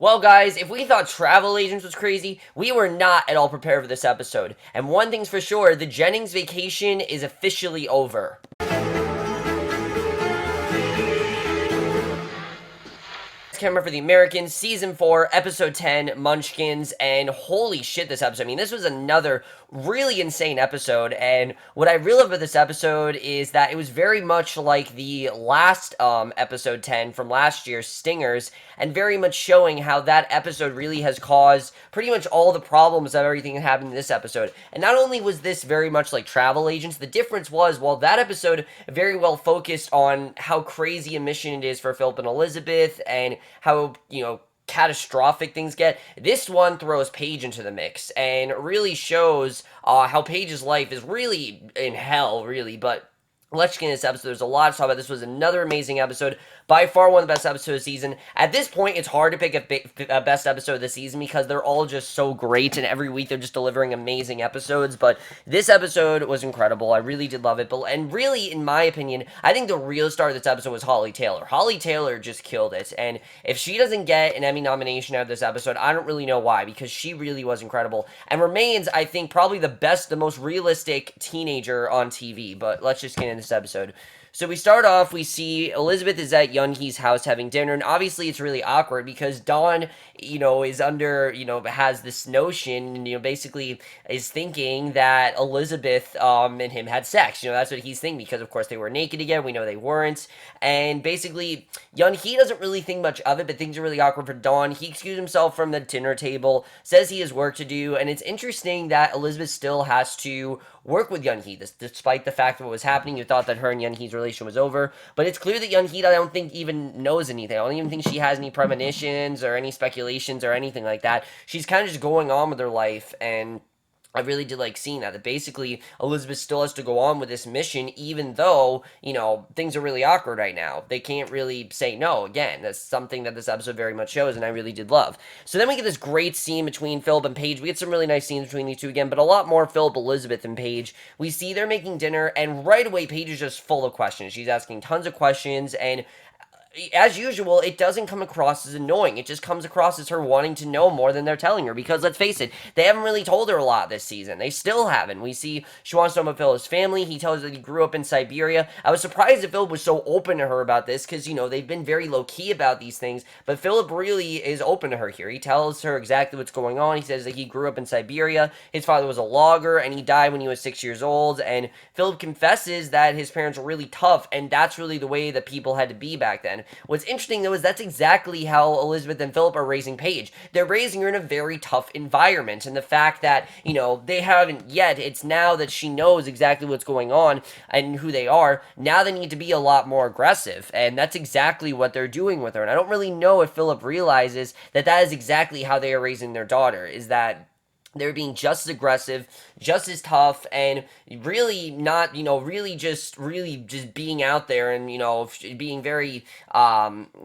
Well, guys, if we thought travel agents was crazy, we were not at all prepared for this episode. And one thing's for sure, the Jennings vacation is officially over. Camera for the Americans, Season 4, Episode 10, Munchkins, and holy shit, this episode. I mean, this was another really insane episode, and what I really love about this episode is that it was very much like the last Episode 10 from last year's Stingers, and very much showing how that episode really has caused pretty much all the problems of everything that happened in this episode. And not only was this very much like travel agents, the difference was, while that episode very well focused on how crazy a mission it is for Phillip and Elizabeth, and how, catastrophic things get. This one throws Paige into the mix and really shows how Paige's life is really in hell, really. But let's get into this episode. There's a lot to talk about. This was another amazing episode. By far one of the best episodes of the season. At this point, it's hard to pick a best episode of the season because they're all just so great, and every week they're just delivering amazing episodes. But this episode was incredible. I really did love it. And really, in my opinion, I think the real star of this episode was Holly Taylor. Holly Taylor just killed it. And if she doesn't get an Emmy nomination out of this episode, I don't really know why, because she really was incredible. And remains, I think, probably the most realistic teenager on TV. But let's just get into this episode. So we start off, we see Elizabeth is at Young Hee's house having dinner, and obviously it's really awkward because Dawn, is under, has this notion, basically is thinking that Elizabeth and him had sex. That's what he's thinking because, of course, they were naked again. We know they weren't. And basically, Young Hee doesn't really think much of it, but things are really awkward for Dawn. He excused himself from the dinner table, says he has work to do, and it's interesting that Elizabeth still has to work with Young Hee, despite the fact that what was happening. You thought that her and Young Hee's relation was over, but it's clear that Young Hee, I don't think, even knows anything. I don't even think she has any premonitions or any speculations or anything like that. She's kind of just going on with her life, and I really did like seeing that basically Elizabeth still has to go on with this mission, even though, things are really awkward right now. They can't really say no. Again, that's something that this episode very much shows, and I really did love. So then we get this great scene between Phillip and Paige. We get some really nice scenes between these two again, but a lot more Phillip, Elizabeth, and Paige. We see they're making dinner, and right away, Paige is just full of questions. She's asking tons of questions, and as usual, it doesn't come across as annoying. It just comes across as her wanting to know more than they're telling her. Because let's face it, they haven't really told her a lot this season. They still haven't. We see she wants to know about Philip's family. He tells her that he grew up in Siberia. I was surprised that Philip was so open to her about this because, they've been very low-key about these things. But Philip really is open to her here. He tells her exactly what's going on. He says that he grew up in Siberia. His father was a logger, and he died when he was 6 years old. And Philip confesses that his parents were really tough, and that's really the way that people had to be back then. What's interesting, though, is that's exactly how Elizabeth and Phillip are raising Paige. They're raising her in a very tough environment, and the fact that, they haven't yet, it's now that she knows exactly what's going on and who they are, now they need to be a lot more aggressive, and that's exactly what they're doing with her. And I don't really know if Phillip realizes that that is exactly how they are raising their daughter, is that they're being just as aggressive, just as tough, and really not, really just being out there and, being very,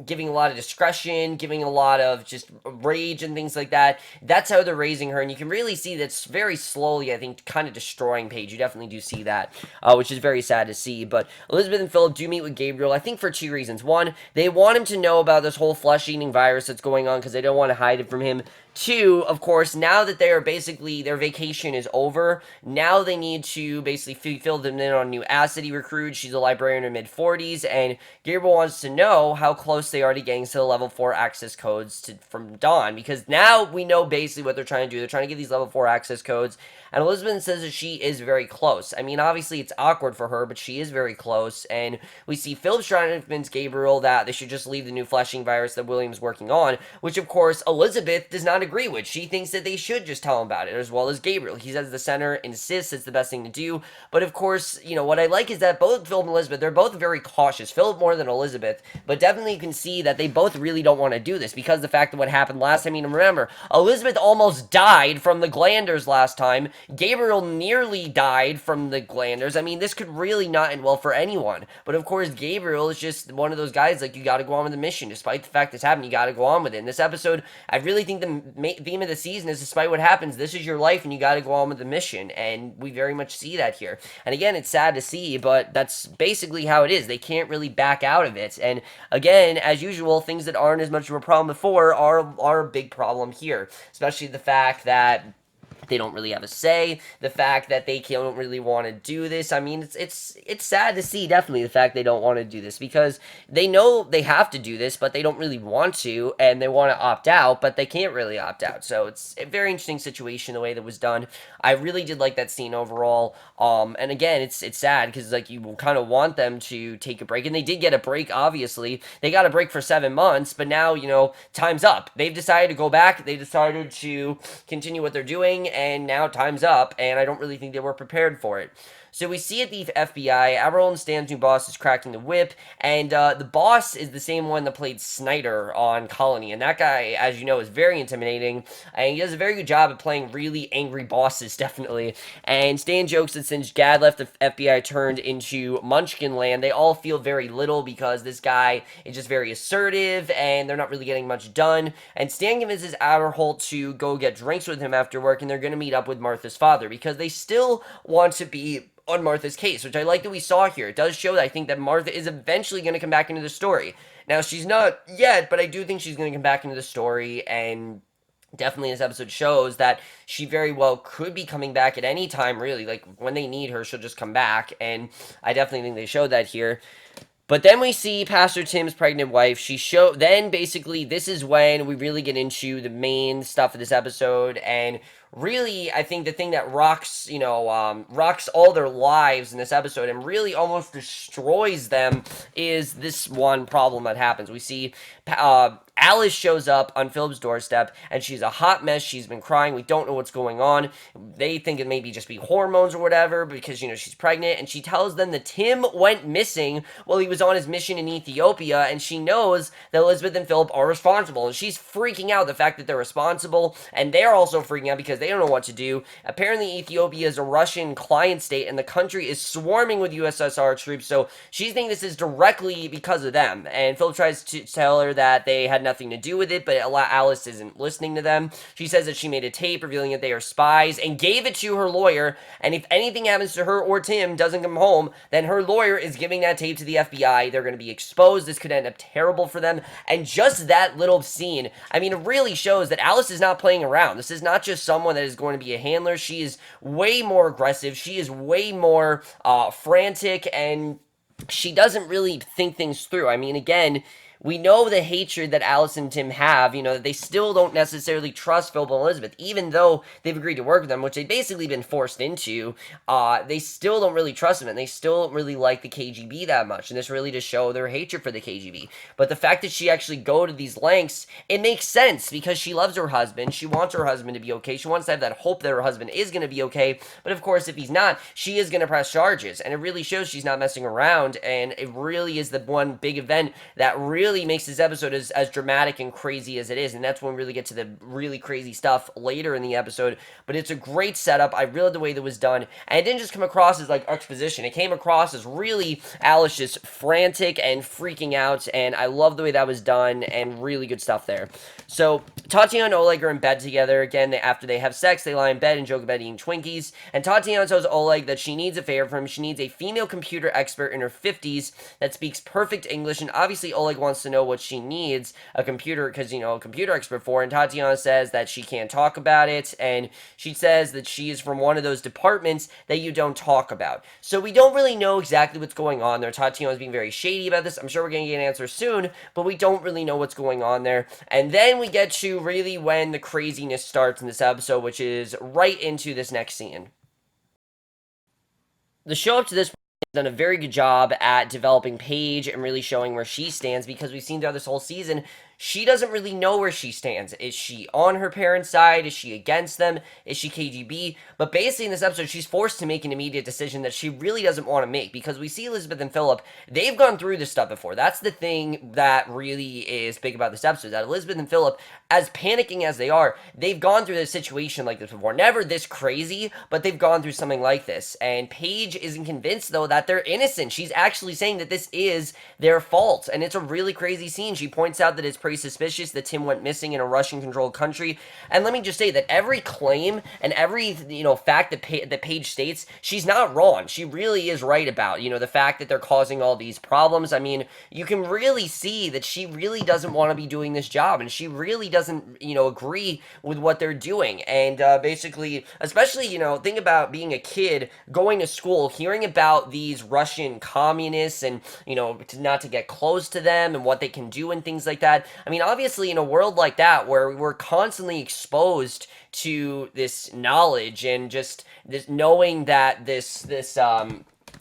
giving a lot of discretion, giving a lot of just rage and things like that. That's how they're raising her, and you can really see that's very slowly, I think, kind of destroying Paige. You definitely do see that, which is very sad to see. But Elizabeth and Philip do meet with Gabriel, I think, for two reasons. One, they want him to know about this whole flesh-eating virus that's going on because they don't want to hide it from him. Two, of course, now that they are basically, their vacation is over, now they need to basically fill them in on a new acid he recruits. She's a librarian in her mid-40s, and Gabriel wants to know how close they are to getting to the level 4 access codes from Dawn, because now we know basically what they're trying to do. They're trying to get these level 4 access codes, and Elizabeth says that she is very close. I mean, obviously it's awkward for her, but she is very close, and we see Philip trying to convince Gabriel that they should just leave the new fleshing virus that William's working on, which of course Elizabeth does not agree with. She thinks that they should just tell him about it, as well as Gabriel. He says the center insists it's the best thing to do, but of course, what I like is that both Philip and Elizabeth, they're both very cautious. Philip more than Elizabeth, but definitely you can see that they both really don't want to do this because of the fact that what happened last time. I mean, remember, Elizabeth almost died from the glanders last time. Gabriel nearly died from the glanders. I mean, this could really not end well for anyone, but of course, Gabriel is just one of those guys, like, you gotta go on with the mission. Despite the fact this happened, you gotta go on with it. In this episode, I really think the theme of the season is, despite what happens, happens. This is your life, and you got to go on with the mission. And we very much see that here. And again, it's sad to see, but that's basically how it is. They can't really back out of it. And again, as usual, things that aren't as much of a problem before are a big problem here, especially the fact that they don't really have a say. The fact that they don't really want to do this. I mean, it's sad to see, definitely, the fact they don't want to do this, because they know they have to do this, but they don't really want to, and they want to opt out, but they can't really opt out. So it's a very interesting situation the way that was done. I really did like that scene overall. And again, it's sad because like you kind of want them to take a break, and they did get a break. Obviously, they got a break for 7 months, but now time's up. They've decided to go back. They decided to continue what they're doing, and now time's up, and I don't really think they were prepared for it. So we see at the FBI, Aderholt and Stan's new boss is cracking the whip, and the boss is the same one that played Snyder on Colony, and that guy, as you know, is very intimidating, and he does a very good job at playing really angry bosses, definitely. And Stan jokes that since Gaad left, the FBI turned into Munchkin land. They all feel very little because this guy is just very assertive, and they're not really getting much done. And Stan convinces Aderholt to go get drinks with him after work, and they're going to meet up with Martha's father, because they still want to be on Martha's case, which I like that we saw here. It does show that I think that Martha is eventually going to come back into the story. Now, she's not yet, but I do think she's going to come back into the story, and definitely this episode shows that she very well could be coming back at any time, really. Like, when they need her, she'll just come back, and I definitely think they showed that here. But then we see Pastor Tim's pregnant wife. Then basically this is when we really get into the main stuff of this episode, and really, I think the thing that rocks all their lives in this episode and really almost destroys them is this one problem that happens. We see Alice shows up on Philip's doorstep, and she's a hot mess. She's been crying. We don't know what's going on. They think it may be just be hormones or whatever, because, she's pregnant, and she tells them that Tim went missing while he was on his mission in Ethiopia, and she knows that Elizabeth and Philip are responsible, and she's freaking out the fact that they're responsible, and they're also freaking out because they don't know what to do. Apparently, Ethiopia is a Russian client state, and the country is swarming with USSR troops, so she's thinking this is directly because of them, and Philip tries to tell her that they had nothing to do with it, but Alice isn't listening to them. She says that she made a tape revealing that they are spies and gave it to her lawyer, and if anything happens to her or Tim doesn't come home, then her lawyer is giving that tape to the FBI. They're going to be exposed. This could end up terrible for them. And just that little scene, I mean, it really shows that Alice is not playing around. This is not just someone that is going to be a handler. She is way more aggressive. She is way more frantic, and she doesn't really think things through. I mean, again, we know the hatred that Alice and Tim have, that they still don't necessarily trust Philip and Elizabeth, even though they've agreed to work with them, which they've basically been forced into. They still don't really trust them, and they still don't really like the KGB that much, and this really does show their hatred for the KGB. But the fact that she actually go to these lengths, it makes sense, because she loves her husband. She wants her husband to be okay. She wants to have that hope that her husband is going to be okay, but of course, if he's not, she is going to press charges, and it really shows she's not messing around, and it really is the one big event that really makes this episode as dramatic and crazy as it is, and that's when we really get to the really crazy stuff later in the episode. But it's a great setup. I really love the way that was done, and it didn't just come across as like exposition. It came across as really Alice just frantic and freaking out, and I love the way that was done, and really good stuff there. So Tatiana and Oleg are in bed together again. After they have sex, they lie in bed and joke about eating Twinkies, and Tatiana tells Oleg that she needs a favor from him. She needs a female computer expert in her 50s that speaks perfect English, and obviously Oleg wants to know what she needs a computer, because, a computer expert for, and Tatiana says that she can't talk about it, and she says that she is from one of those departments that you don't talk about. So we don't really know exactly what's going on there. Tatiana's being very shady about this. I'm sure we're going to get an answer soon, but we don't really know what's going on there. And then we get to really when the craziness starts in this episode, which is right into this next scene. The show up to this done a very good job at developing Paige and really showing where she stands, because we've seen throughout this whole season she doesn't really know where she stands. Is she on her parents' side? Is she against them? Is she KGB? But basically in this episode, she's forced to make an immediate decision that she really doesn't want to make, because we see Elizabeth and Philip, they've gone through this stuff before. That's the thing that really is big about this episode, that Elizabeth and Philip, as panicking as they are, they've gone through this situation like this before. Never this crazy, but they've gone through something like this. And Paige isn't convinced, though, that they're innocent. She's actually saying that this is their fault, and it's a really crazy scene. She points out that it's pretty pretty suspicious that Tim went missing in a Russian-controlled country. And let me just say that every claim and every, fact that Paige states, she's not wrong. She really is right about, the fact that they're causing all these problems. I mean, you can really see that she really doesn't want to be doing this job, and she really doesn't, agree with what they're doing. And basically, especially, think about being a kid, going to school, hearing about these Russian communists and, not to get close to them and what they can do and things like that. I mean, obviously, in a world like that where we're constantly exposed to this knowledge and just this knowing that the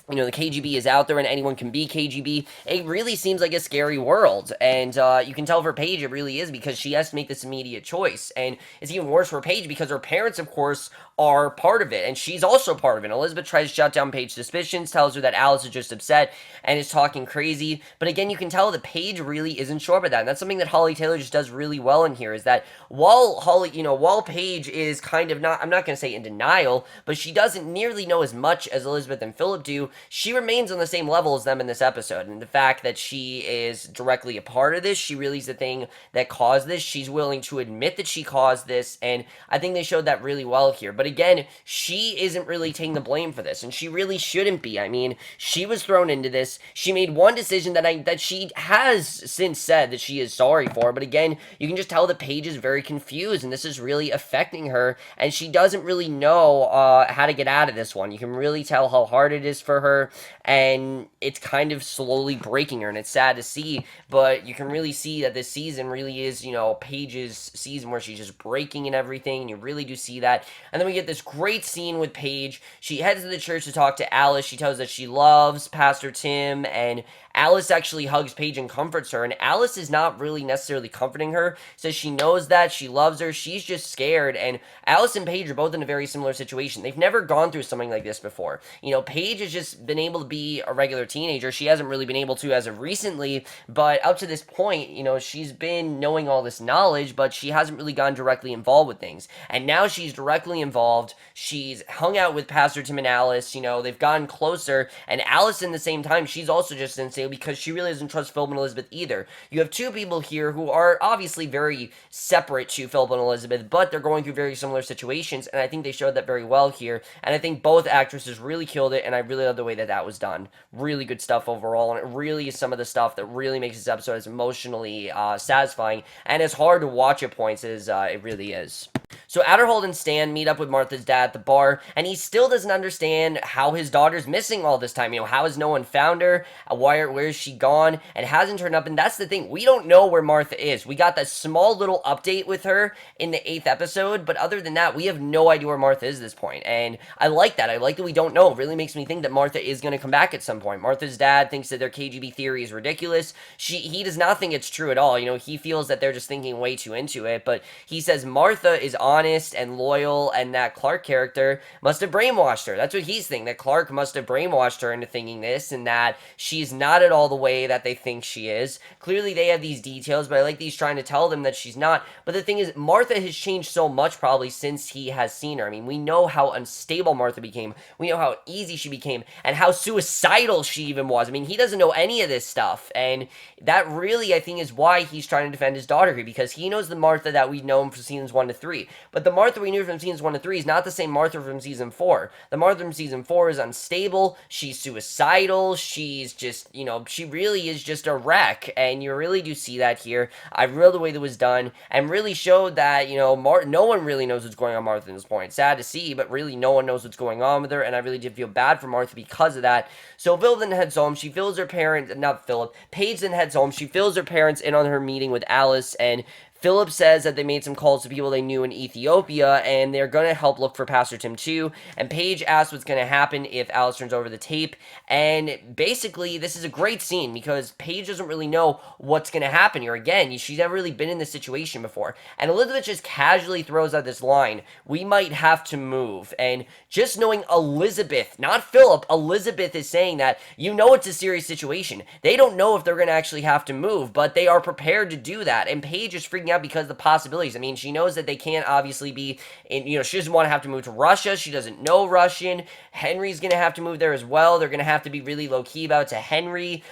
KGB is out there and anyone can be KGB, it really seems like a scary world. And you can tell for Paige it really is, because she has to make this immediate choice. And it's even worse for Paige because her parents, of course, are part of it, and she's also part of it. Elizabeth tries to shut down Paige's suspicions, tells her that Alice is just upset and is talking crazy. But again, you can tell that Paige really isn't sure about that. And that's something that Holly Taylor just does really well in here, is that while Paige is kind of not, I'm not going to say in denial, but she doesn't nearly know as much as Elizabeth and Phillip do, she remains on the same level as them in this episode. And the fact that she is directly a part of this, she really is the thing that caused this. She's willing to admit that she caused this, and I think they showed that really well here. But again, she isn't really taking the blame for this, and she really shouldn't be. I mean, she was thrown into this. She made one decision that she has since said that she is sorry for, but again, you can just tell that Paige is very confused, and this is really affecting her, and she doesn't really know how to get out of this one. You can really tell how hard it is for her, and it's kind of slowly breaking her, and it's sad to see, but you can really see that this season really is, Paige's season where she's just breaking and everything, and you really do see that. And then we get this great scene with Paige. She heads to the church to talk to Alice. She tells that she loves Pastor Tim, and Alice actually hugs Paige and comforts her, and Alice is not really necessarily comforting her, says she knows that, she loves her, she's just scared, and Alice and Paige are both in a very similar situation. They've never gone through something like this before. Paige has just been able to be a regular teenager. She hasn't really been able to as of recently, but up to this point, she's been knowing all this knowledge, but she hasn't really gotten directly involved with things, and now she's directly involved. She's hung out with Pastor Tim and Alice, they've gotten closer, and Alice in the same time, she's also just unstable because she really doesn't trust Phillip and Elizabeth either. You have two people here who are obviously very separate to Phillip and Elizabeth, but they're going through very similar situations, and I think they showed that very well here, and I think both actresses really killed it, and I really love the way that was done. Really good stuff overall, and it really is some of the stuff that really makes this episode as emotionally satisfying and as hard to watch at points as it really is. So Aderholt and Stan meet up with Martha's dad at the bar, and he still doesn't understand how his daughter's missing all this time. How has no one found her? Where is she gone? And hasn't turned up, and that's the thing. We don't know where Martha is. We got that small little update with her in the 8th episode, but other than that, we have no idea where Martha is at this point, and I like that. I like that we don't know. It really makes me think that Martha is going to come back at some point. Martha's dad thinks that their KGB theory is ridiculous. He does not think it's true at all. He feels that they're just thinking way too into it, but he says Martha is honest and loyal, and that Clark character must have brainwashed her. That's what he's thinking, that Clark must have brainwashed her into thinking this, and that she's not at all the way that they think she is. Clearly they have these details, but I like that he's trying to tell them that she's not. But the thing is, Martha has changed so much probably since he has seen her. I mean, we know how unstable Martha became. We know how easy she became, and how suicidal she even was. I mean, he doesn't know any of this stuff, and that really, I think, is why he's trying to defend his daughter here, because he knows the Martha that we know from seasons 1 to 3. But the Martha we knew from seasons 1 to 3 is not the same Martha from season 4. The Martha from season 4 is unstable, she's suicidal, she's just, she really is just a wreck, and you really do see that here. I really love the way that was done, and really showed that, no one really knows what's going on with Martha at this point. Sad to see, but really no one knows what's going on with her, and I really did feel bad for Martha because of that. So Phillip then heads home, she fills her parents, not Phillip, Paige then heads home, she fills her parents in on her meeting with Alice, and Phillip says that they made some calls to people they knew in Ethiopia, and they're going to help look for Pastor Tim too, and Paige asks what's going to happen if Alice turns over the tape, and basically, this is a great scene, because Paige doesn't really know what's going to happen here. Again, she's never really been in this situation before, and Elizabeth just casually throws out this line, "We might have to move," and just knowing Elizabeth, not Phillip, Elizabeth is saying that, it's a serious situation. They don't know if they're going to actually have to move, but they are prepared to do that, and Paige is freaking freaking out because of the possibilities. I mean, she knows that they can't obviously be in, she doesn't want to have to move to Russia. She doesn't know Russian. Henry's going to have to move there as well. They're going to have to be really low-key about it to Henry.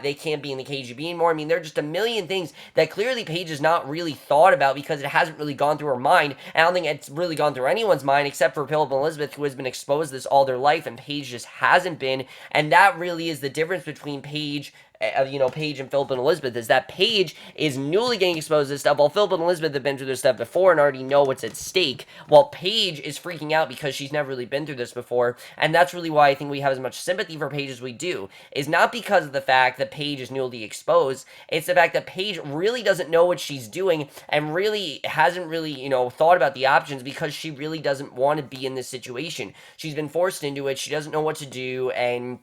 They can't be in the KGB anymore. I mean, there are just a million things that clearly Paige has not really thought about because it hasn't really gone through her mind. And I don't think it's really gone through anyone's mind except for Phillip and Elizabeth, who has been exposed to this all their life, and Paige just hasn't been. And that really is the difference between Paige and Phillip and Elizabeth, is that Paige is newly getting exposed to this stuff, while Phillip and Elizabeth have been through this stuff before and already know what's at stake, while Paige is freaking out because she's never really been through this before. And that's really why I think we have as much sympathy for Paige as we do, is not because of the fact that Paige is newly exposed, it's the fact that Paige really doesn't know what she's doing and really hasn't really, thought about the options, because she really doesn't want to be in this situation. She's been forced into it, she doesn't know what to do, and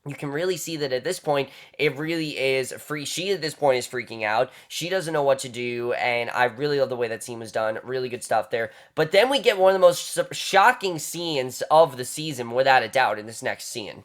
you can really see that at this point, it really is free. She, at this point, is freaking out. She doesn't know what to do, and I really love the way that scene was done. Really good stuff there. But then we get one of the most shocking scenes of the season, without a doubt, in this next scene.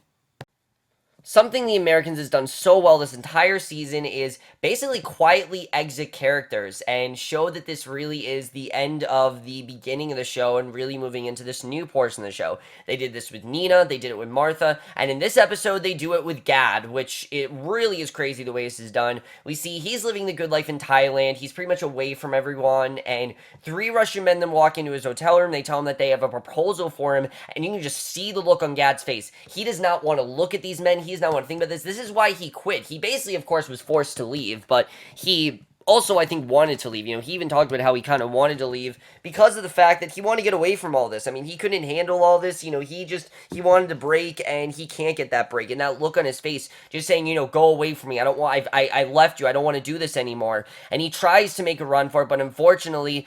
Something the Americans has done so well this entire season is basically quietly exit characters and show that this really is the end of the beginning of the show and really moving into this new portion of the show. They did this with Nina, they did it with Martha, and in this episode they do it with Gaad, which it really is crazy the way this is done. We see he's living the good life in Thailand, he's pretty much away from everyone, and 3 Russian men then walk into his hotel room, they tell him that they have a proposal for him, and you can just see the look on Gaad's face. He does not want to look at these men, he's not want to think about this. This is why he quit. He basically, of course, was forced to leave, but he also, I think, wanted to leave. He even talked about how he kind of wanted to leave because of the fact that he wanted to get away from all this. I mean, he couldn't handle all this. He wanted to break, and he can't get that break. And that look on his face, just saying, go away from me. I left you. I don't want to do this anymore. And he tries to make a run for it, but unfortunately,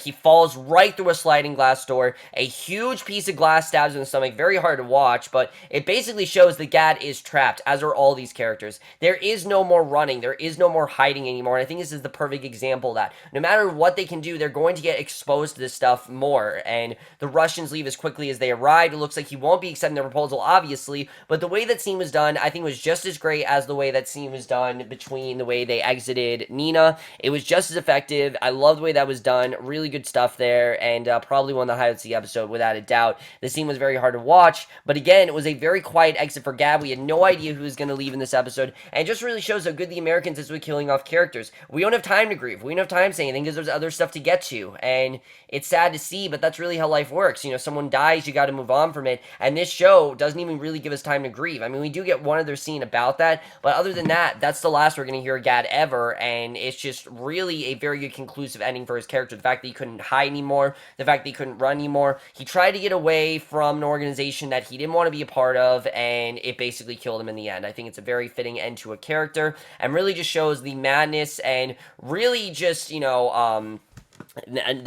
he falls right through a sliding glass door. A huge piece of glass stabs him in the stomach. Very hard to watch, but it basically shows that Gaad is trapped, as are all these characters. There is no more running. There is no more hiding anymore. And I think this is the perfect example of that. No matter what they can do, they're going to get exposed to this stuff more, and the Russians leave as quickly as they arrived. It looks like he won't be accepting the proposal, obviously, but the way that scene was done, I think, was just as great as the way that scene was done between the way they exited Nina. It was just as effective. I love the way that was done. Really good stuff there, and probably one of the highlights of the episode, without a doubt. The scene was very hard to watch, but again, it was a very quiet exit for Gaad. We had no idea who was going to leave in this episode, and it just really shows how good the Americans is with killing off characters. We don't have time to grieve. We don't have time to say anything because there's other stuff to get to, and it's sad to see, but that's really how life works. Someone dies, you got to move on from it, and this show doesn't even really give us time to grieve. I mean, we do get one other scene about that, but other than that, that's the last we're going to hear of Gaad ever, and it's just really a very good conclusive ending for his character. The fact that he couldn't hide anymore, the fact that he couldn't run anymore, he tried to get away from an organization that he didn't want to be a part of, and it basically killed him in the end. I think it's a very fitting end to a character, and really just shows the madness and really just, the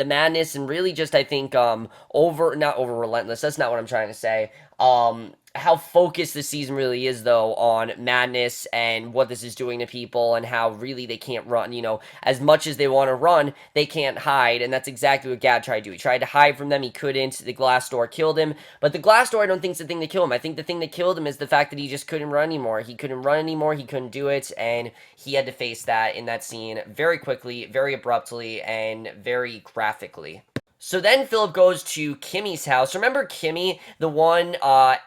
madness, and really just, I think, not over relentless, that's not what I'm trying to say, how focused this season really is, though, on madness and what this is doing to people, and how really they can't run, as much as they want to run, they can't hide, and that's exactly what Gaad tried to do. He tried to hide from them, he couldn't, the glass door killed him, but the glass door I don't think is the thing that killed him. I think the thing that killed him is the fact that he just couldn't run anymore. He couldn't run anymore, he couldn't do it, and he had to face that in that scene very quickly, very abruptly, and very graphically. So then Phillip goes to Kimmy's house. Remember Kimmy, the one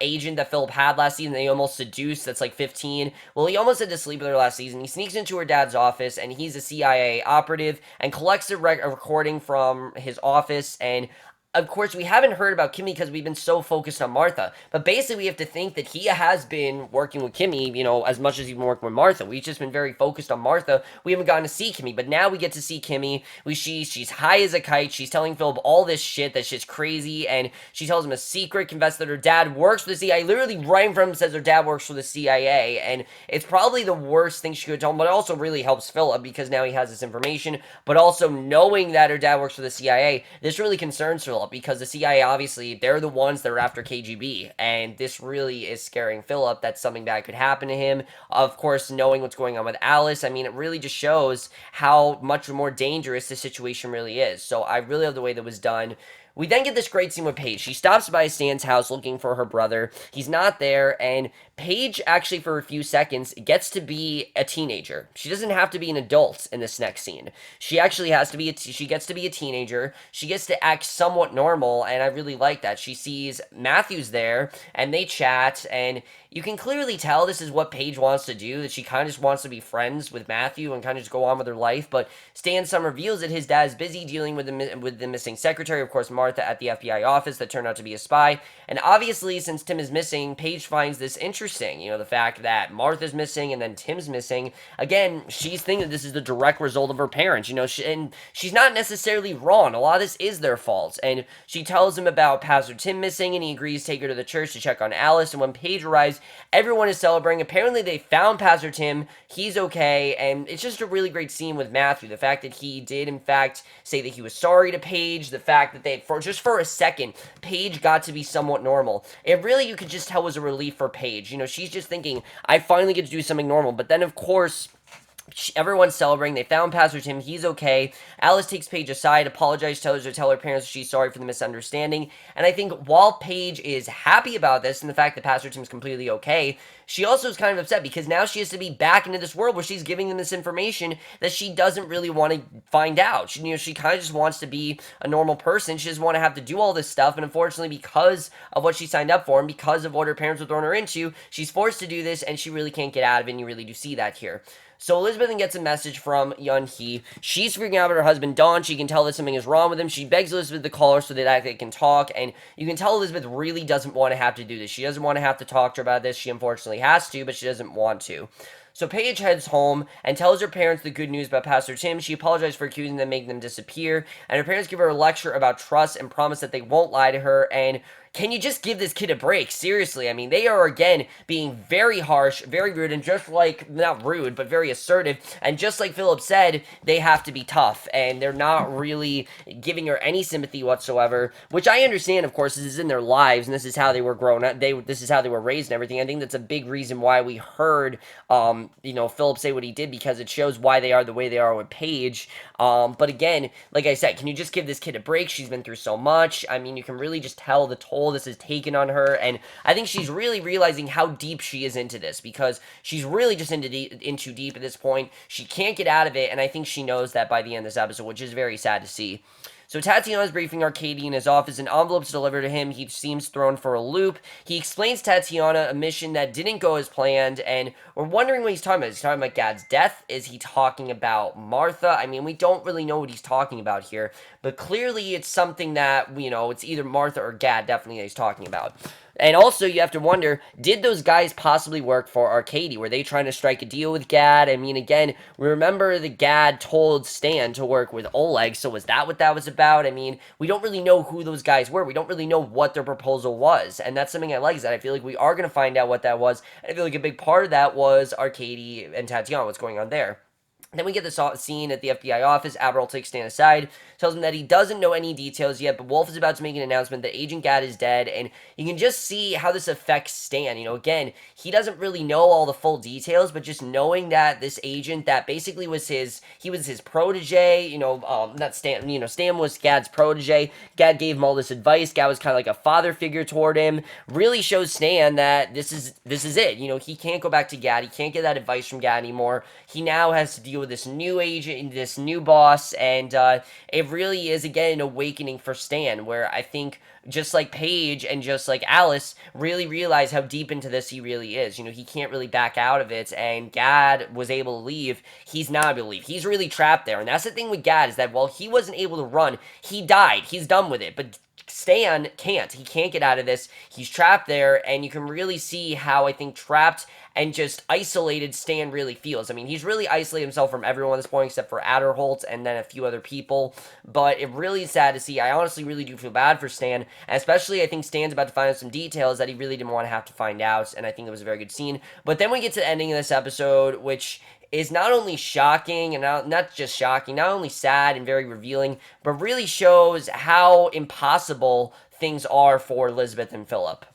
agent that Phillip had last season that he almost seduced, that's like 15? Well, he almost had to sleep with her last season. He sneaks into her dad's office, and he's a CIA operative, and collects a recording from his office, and of course, we haven't heard about Kimmy because we've been so focused on Martha. But basically, we have to think that he has been working with Kimmy, as much as he's been working with Martha. We've just been very focused on Martha. We haven't gotten to see Kimmy. But now we get to see Kimmy. She's high as a kite. She's telling Phillip all this shit that's just crazy. And she tells him a secret, confessed that her dad works for the CIA. Literally right in front of him says her dad works for the CIA. And it's probably the worst thing she could tell him. But it also really helps Phillip because now he has this information. But also knowing that her dad works for the CIA, this really concerns Phillip. Because the CIA, obviously, they're the ones that are after KGB, and this really is scaring Phillip that something bad could happen to him. Of course, knowing what's going on with Alice, I mean, it really just shows how much more dangerous the situation really is. So I really love the way that was done. We then get this great scene with Paige. She stops by Stan's house looking for her brother. He's not there, and Paige actually, for a few seconds, gets to be a teenager. She doesn't have to be an adult in this next scene. She actually has to be, she gets to be a teenager. She gets to act somewhat normal, and I really like that. She sees Matthew's there, and they chat, and you can clearly tell this is what Paige wants to do, that she kind of just wants to be friends with Matthew and kind of just go on with her life, but Stan some reveals that his dad is busy dealing with the missing secretary, of course, Martha, at the FBI office that turned out to be a spy, and obviously, since Tim is missing, Paige finds this interesting, the fact that Martha's missing and then Tim's missing. Again, she's thinking that this is the direct result of her parents, and she's not necessarily wrong. A lot of this is their fault, and she tells him about Pastor Tim missing, and he agrees to take her to the church to check on Alice, and when Paige arrives, everyone is celebrating. Apparently, they found Pastor Tim. He's okay, and it's just a really great scene with Matthew. The fact that he did, in fact, say that he was sorry to Paige. The fact that for a second, Paige got to be somewhat normal. It really, you could just tell, was a relief for Paige. She's just thinking, I finally get to do something normal. But then, of course, everyone's celebrating. They found Pastor Tim. He's okay. Alice takes Paige aside, apologizes, tells her to tell her parents she's sorry for the misunderstanding. And I think while Paige is happy about this and the fact that Pastor Tim's completely okay, she also is kind of upset because now she has to be back into this world where she's giving them this information that she doesn't really want to find out. She kind of just wants to be a normal person. She doesn't want to have to do all this stuff. And unfortunately, because of what she signed up for and because of what her parents were throwing her into, she's forced to do this and she really can't get out of it. And you really do see that here. So Elizabeth then gets a message from Young Hee. She's freaking out about her husband, Don. She can tell that something is wrong with him. She begs Elizabeth to call her so that they can talk. And you can tell Elizabeth really doesn't want to have to do this. She doesn't want to have to talk to her about this. She unfortunately has to, but she doesn't want to. So Paige heads home and tells her parents the good news about Pastor Tim. She apologizes for accusing them, making them disappear. And her parents give her a lecture about trust and promise that they won't lie to her. And can you just give this kid a break? Seriously, I mean, they are, again, being very harsh, very rude, and just like, not rude, but very assertive. And just like Phillip said, they have to be tough. And they're not really giving her any sympathy whatsoever, which I understand, of course, this is in their lives, and this is how they were grown up. This is how they were raised and everything. I think that's a big reason why we heard, Phillip say what he did, because it shows why they are the way they are with Paige. But again, like I said, can you just give this kid a break? She's been through so much. I mean, you can really just tell the toll this has taken on her, and I think she's really realizing how deep she is into this, because she's really just in too deep at this point. She can't get out of it, and I think she knows that by the end of this episode, which is very sad to see. So Tatiana's briefing Arkady in his office, and envelopes delivered to him. He seems thrown for a loop. He explains Tatiana a mission that didn't go as planned, and we're wondering what he's talking about. Is he talking about Gaad's death? Is he talking about Martha? I mean, we don't really know what he's talking about here, but clearly it's something that, it's either Martha or Gaad, definitely, that he's talking about. And also, you have to wonder, did those guys possibly work for Arkady? Were they trying to strike a deal with Gaad? I mean, again, we remember that Gaad told Stan to work with Oleg, so was that what that was about? I mean, we don't really know who those guys were. We don't really know what their proposal was, and that's something I like, is that I feel like we are going to find out what that was, and I feel like a big part of that was Arkady and Tatiana, what's going on there. Then we get this scene at the FBI office. Aderholt takes Stan aside, tells him that he doesn't know any details yet, but Wolf is about to make an announcement that Agent Gaad is dead, and you can just see how this affects Stan. Again, he doesn't really know all the full details, but just knowing that this agent that basically was his protege, not Stan, Stan was Gaad's protege. Gaad gave him all this advice. Gaad was kind of like a father figure toward him. Really shows Stan that this is it. He can't go back to Gaad. He can't get that advice from Gaad anymore. He now has to deal with this new agent, this new boss, and it really is, again, an awakening for Stan, where I think, just like Paige and just like Alice, really realize how deep into this he really is. He can't really back out of it, and Gaad was able to leave. He's not able to leave. He's really trapped there, and that's the thing with Gaad, is that while he wasn't able to run, he died. He's done with it, but Stan can't. He can't get out of this. He's trapped there, and you can really see how, I think, trapped and just isolated Stan really feels. I mean, he's really isolated himself from everyone at this point, except for Aderholt and then a few other people, but it really is sad to see. I honestly really do feel bad for Stan, and especially I think Stan's about to find out some details that he really didn't want to have to find out, and I think it was a very good scene. But then we get to the ending of this episode, which is not only shocking, and not just shocking, not only sad and very revealing, but really shows how impossible things are for Elizabeth and Phillip.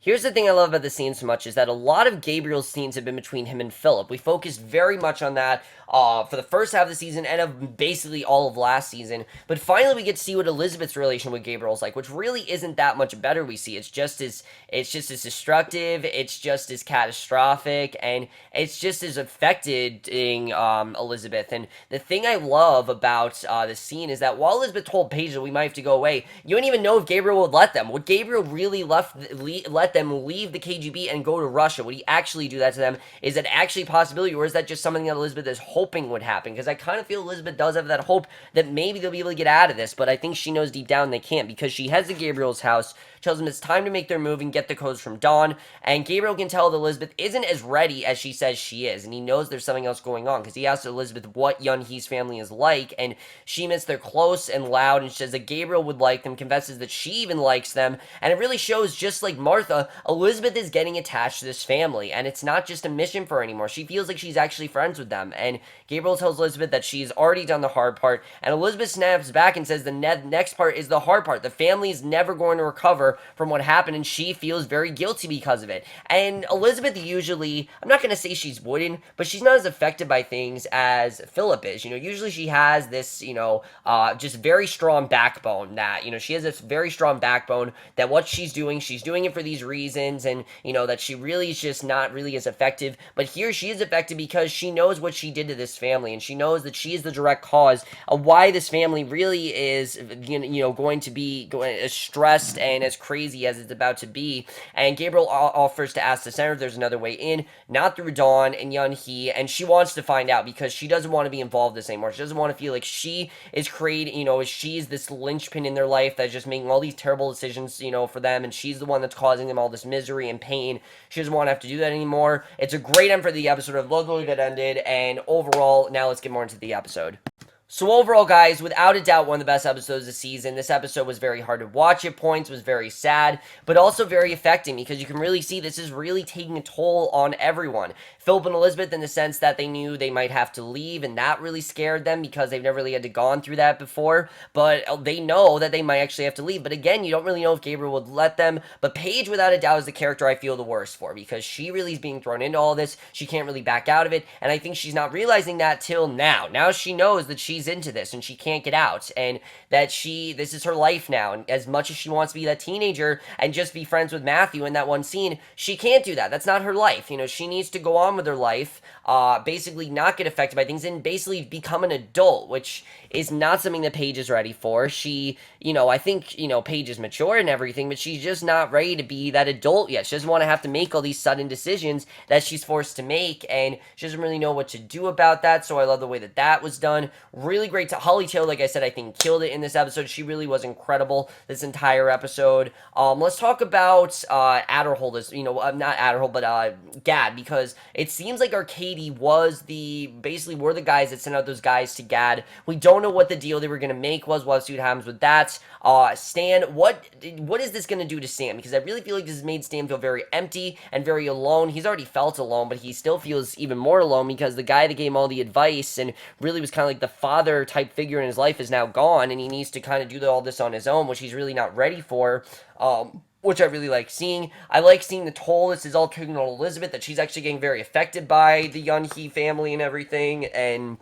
Here's the thing I love about the scene so much is that a lot of Gabriel's scenes have been between him and Phillip. We focused very much on that for the first half of the season and of basically all of last season. But finally, we get to see what Elizabeth's relation with Gabriel's like, which really isn't that much better. We see it's just as destructive, it's just as catastrophic, and it's just as affecting Elizabeth. And the thing I love about the scene is that while Elizabeth told Paige that we might have to go away, you don't even know if Gabriel would let them. Would Gabriel really let them leave the KGB and go to Russia? Would he actually do that to them? Is that actually a possibility, or is that just something that Elizabeth is hoping would happen? Because I kind of feel Elizabeth does have that hope that maybe they'll be able to get out of this, but I think she knows deep down they can't, because she heads to Gabriel's house, tells him it's time to make their move and get the codes from Dawn, and Gabriel can tell that Elizabeth isn't as ready as she says she is, and he knows there's something else going on, because he asks Elizabeth what Young Hee's family is like, and she admits they're close and loud, and she says that Gabriel would like them, confesses that she even likes them, and it really shows, just like Martha, Elizabeth is getting attached to this family, and it's not just a mission for her anymore. She feels like she's actually friends with them, and Gabriel tells Elizabeth that she's already done the hard part, and Elizabeth snaps back and says the next part is the hard part. The family is never going to recover from what happened, and she feels very guilty because of it. And Elizabeth usually, I'm not going to say she's wooden, but she's not as affected by things as Phillip is. Usually she has this, just very strong backbone that, she has this very strong backbone that what she's doing it for these reasons, and, that she really is just not really as effective. But here she is effective because she knows what she did to this family, and she knows that she is the direct cause of why this family really is, going to be as stressed and as crazy as it's about to be. And Gabriel offers to ask the senator if there's another way in, not through Dawn and Young Hee, and she wants to find out because she doesn't want to be involved in this anymore. She doesn't want to feel like she is creating, she's this linchpin in their life that's just making all these terrible decisions, for them, and she's the one that's causing them all this misery and pain. She doesn't want to have to do that anymore. It's a great end for the episode. I love the way that ended, and overall, now let's get more into the episode. So overall, guys, without a doubt, one of the best episodes of the season. This episode was very hard to watch at points, was very sad, but also very affecting, because you can really see this is really taking a toll on everyone. Phillip and Elizabeth, in the sense that they knew they might have to leave, and that really scared them because they've never really had to gone through that before, but they know that they might actually have to leave. But again, you don't really know if Gabriel would let them. But Paige, without a doubt, is the character I feel the worst for, because she really is being thrown into all this. She can't really back out of it, and I think she's not realizing that till now. Now she knows that she's into this and she can't get out, and that this is her life now, and as much as she wants to be that teenager and just be friends with Matthew in that one scene, she can't do that. That's not her life. She needs to go on with her life, basically not get affected by things, and basically become an adult, which is not something that Paige is ready for. She, I think, Paige is mature and everything, but she's just not ready to be that adult yet. She doesn't want to have to make all these sudden decisions that she's forced to make, and she doesn't really know what to do about that. So I love the way that was done. Really great. Holly Taylor, like I said, I think killed it in this episode. She really was incredible this entire episode. Let's talk about Aderholt, not Aderholt, but Gaad, because it seems like Arkady were the guys that sent out those guys to Gaad. We don't know what the deal they were going to make was. We'll see what happens with that. Stan, what is this going to do to Stan? Because I really feel like this has made Stan feel very empty and very alone. He's already felt alone, but he still feels even more alone because the guy that gave him all the advice and really was kind of like the father type figure in his life is now gone, and he needs to kind of do all this on his own, which he's really not ready for. Which I really like seeing. I like seeing the toll this is all taking on Elizabeth, that she's actually getting very affected by the Young Hee family and everything, and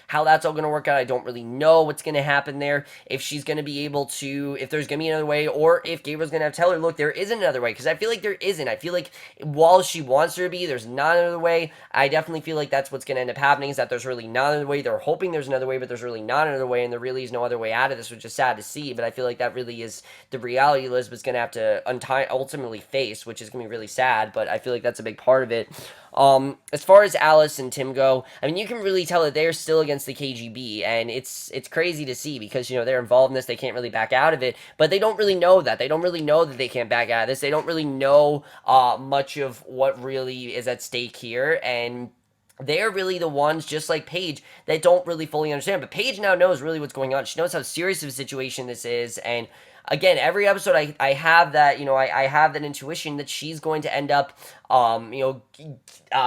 how that's all going to work out, I don't really know what's going to happen there. If she's going to be able to, if there's going to be another way, or if Gabriel's going to have to tell her, look, there isn't another way, because I feel like there isn't. I feel like while she wants her to be, there's not another way. I definitely feel like that's what's going to end up happening, is that there's really not another way. They're hoping there's another way, but there's really not another way, and there really is no other way out of this, which is sad to see, but I feel like that really is the reality Elizabeth's going to have to ultimately face, which is going to be really sad, but I feel like that's a big part of it. As far as Alice and Tim go, I mean, you can really tell that they're still against the KGB, and it's crazy to see, because, they're involved in this, they can't really back out of it, but they don't really know that. They don't really know that they can't back out of this. They don't really know, much of what really is at stake here, and they're really the ones, just like Paige, that don't really fully understand. But Paige now knows really what's going on. She knows how serious of a situation this is, and again, every episode I have that, I have that intuition that she's going to end up,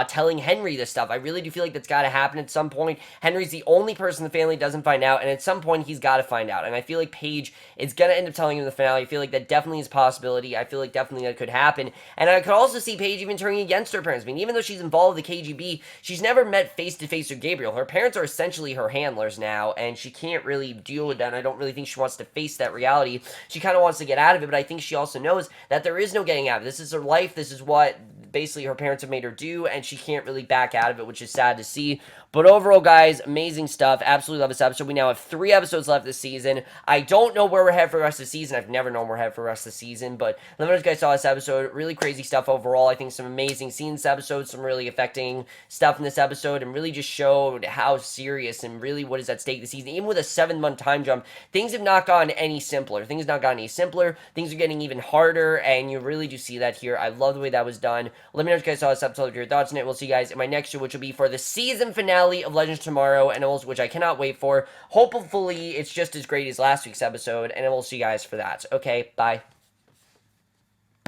telling Henry this stuff. I really do feel like that's got to happen at some point. Henry's the only person in the family doesn't find out, and at some point he's got to find out. And I feel like Paige is going to end up telling him in the finale. I feel like that definitely is a possibility. I feel like definitely that could happen. And I could also see Paige even turning against her parents. I mean, even though she's involved with the KGB, she's never met face-to-face with Gabriel. Her parents are essentially her handlers now, and she can't really deal with that, and I don't really think she wants to face that reality. She kind of wants to get out of it, but I think she also knows that there is no getting out of it. This is her life. This is what basically her parents have made her do, and she can't really back out of it, which is sad to see. But overall, guys, amazing stuff. Absolutely love this episode. We now have 3 episodes left this season. I don't know where we're headed for the rest of the season. I've never known where we're headed for the rest of the season, but let me know if you guys saw this episode. Really crazy stuff overall. I think some amazing scenes in this episode, some really affecting stuff in this episode, and really just showed how serious and really what is at stake this season. Even with a 7-month time jump, things have not gotten any simpler. Things have not gotten any simpler. Things are getting even harder, and you really do see that here. I love the way that was done. Let me know if you guys saw this episode, your thoughts on it. We'll see you guys in my next show, which will be for the season finale of Legends Tomorrow, and also, which I cannot wait for. Hopefully, it's just as great as last week's episode, and we'll see you guys for that. Okay, bye.